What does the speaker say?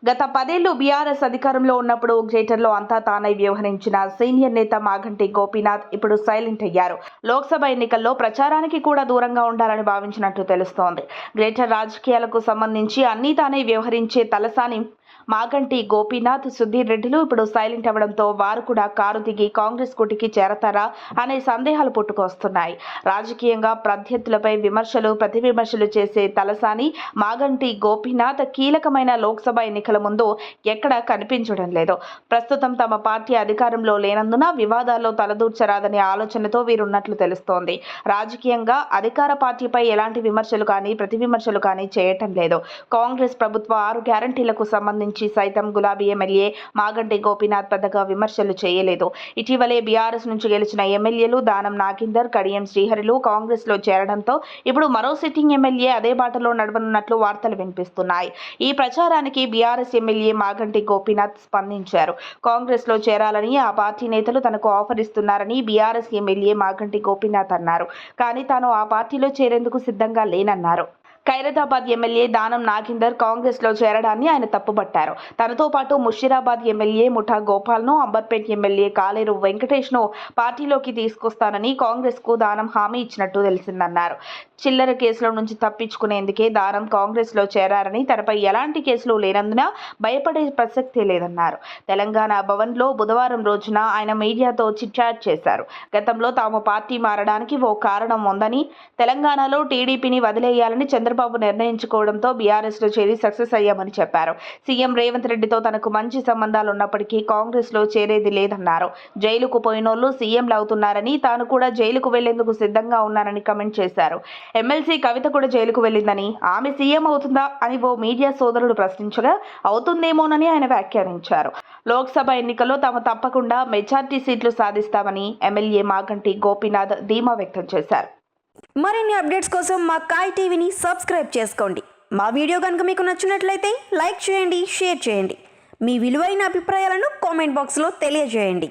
గత 10 ఏళ్లు బీఆర్ఎస్ అధికారంలో ఉన్నప్పుడు గ్రేటర్లో అంతా తానై వ్యవహరించిన సీనియర్ నేత మాగంటి గోపీనాథ్ ఇప్పుడు సైలెంట్ అయ్యారు. లోక్సభ ఎన్నికల్లో ప్రచారానికి కూడా దూరంగా ఉండాలని భావించినట్టు తెలుస్తోంది. గ్రేటర్ రాజకీయాలకు సంబంధించి అన్నీ తానే వ్యవహరించే తలసాని మాగంటి గోపీనాథ్, సుధీర్ రెడ్డిలు ఇప్పుడు సైలెంట్ అవ్వడంతో వారు కూడా కారు దిగి కాంగ్రెస్ కూటికి చేరతారా అనే సందేహాలు పుట్టుకొస్తున్నాయి. రాజకీయంగా ప్రత్యర్థులపై విమర్శలు, ప్రతి విమర్శలు చేసే తలసాని మాగంటి గోపీనాథ్ కీలకమైన లోక్సభ ఎన్నికల ముందు ఎక్కడా కనిపించడం లేదు. ప్రస్తుతం తమ పార్టీ అధికారంలో లేనందున వివాదాల్లో తలదూర్చరాదనే ఆలోచనతో వీరున్నట్లు తెలుస్తోంది. రాజకీయంగా అధికార పార్టీపై ఎలాంటి విమర్శలు కానీ, ప్రతి విమర్శలు కానీ చేయటం లేదు. కాంగ్రెస్ ప్రభుత్వ 6 గ్యారంటీలకు సంబంధించి సైతం గులాబీ ఎమ్మెల్యే మాగంటి గోపీనాథ్ పెద్దగా విమర్శలు చేయలేదు. ఇటీవలే బీఆర్ఎస్ నుంచి గెలిచిన ఎమ్మెల్యేలు దానం నాగేందర్, కడియం శ్రీహరిలు కాంగ్రెస్ లో చేరడంతో ఇప్పుడు మరో సిట్టింగ్ ఎమ్మెల్యే అదే బాటలో నడవనున్నట్లు వార్తలు వినిపిస్తున్నాయి. ఈ ప్రచారానికి బీఆర్ఎస్ ఎమ్మెల్యే మాగంటి గోపీనాథ్ స్పందించారు. కాంగ్రెస్ లో చేరాలని ఆ పార్టీ నేతలు తనకు ఆఫర్ ఇస్తున్నారని బీఆర్ఎస్ ఎమ్మెల్యే మాగంటి గోపీనాథ్ అన్నారు. కానీ తాను ఆ పార్టీలో చేరేందుకు సిద్ధంగా లేనన్నారు. ఖైరతాబాద్ ఎమ్మెల్యే దానం నాగేందర్ కాంగ్రెస్ లో చేరడాన్ని ఆయన తప్పుపట్టారు. తనతో పాటు ముషీరాబాద్ ఎమ్మెల్యే ముఠా గోపాల్ ను, అంబర్పేట్ ఎమ్మెల్యే కాలేరు వెంకటేష్ ను పార్టీలోకి తీసుకొస్తానని కాంగ్రెస్ కు దానం హామీ ఇచ్చినట్టు తెలిసిందన్నారు. చిల్లర కేసుల నుంచి తప్పించుకునేందుకే దానం కాంగ్రెస్ లో చేరారని, తనపై ఎలాంటి కేసులు లేనందున భయపడే ప్రసక్తే లేదన్నారు. తెలంగాణ భవన్ లో బుధవారం రోజున ఆయన మీడియాతో చిట్చాట్ చేశారు. గతంలో తాము పార్టీ మారడానికి ఓ కారణం ఉందని, తెలంగాణలో టీడీపీని వదిలేయాలని చంద్రబాబు నిర్ణయించుకోవడంతో బీఆర్ఎస్ లో చేరి సక్సెస్ అయ్యామని చెప్పారు. సీఎం రేవంత్ రెడ్డితో తనకు మంచి సంబంధాలు ఉన్నప్పటికీ కాంగ్రెస్ లో చేరేది లేదన్నారు. జైలుకు పోయినోళ్లు సీఎంలు అవుతున్నారని, తాను కూడా జైలుకు వెళ్లేందుకు సిద్ధంగా ఉన్నానని కమెంట్ చేశారు. ఎమ్మెల్సీ కవిత కూడా జైలుకు వెళ్లిందని, ఆమె సీఎం అవుతుందా అని ఓ మీడియా సోదరుడు ప్రశ్నించగా అవుతుందేమోనని ఆయన వ్యాఖ్యానించారు. లోక్సభ ఎన్నికల్లో తాము తప్పకుండా మెజార్టీ సీట్లు సాధిస్తామని ఎమ్మెల్యే మాగంటి గోపీనాథ్ ధీమా వ్యక్తం చేశారు. మరిన్ని అప్డేట్స్ కోసం మా కాయ్ టీవీని సబ్స్క్రైబ్ చేసుకోండి. మా వీడియో కనుక మీకు నచ్చినట్లయితే లైక్ చేయండి, షేర్ చేయండి. మీ విలువైన అభిప్రాయాలను కామెంట్ బాక్స్లో తెలియజేయండి.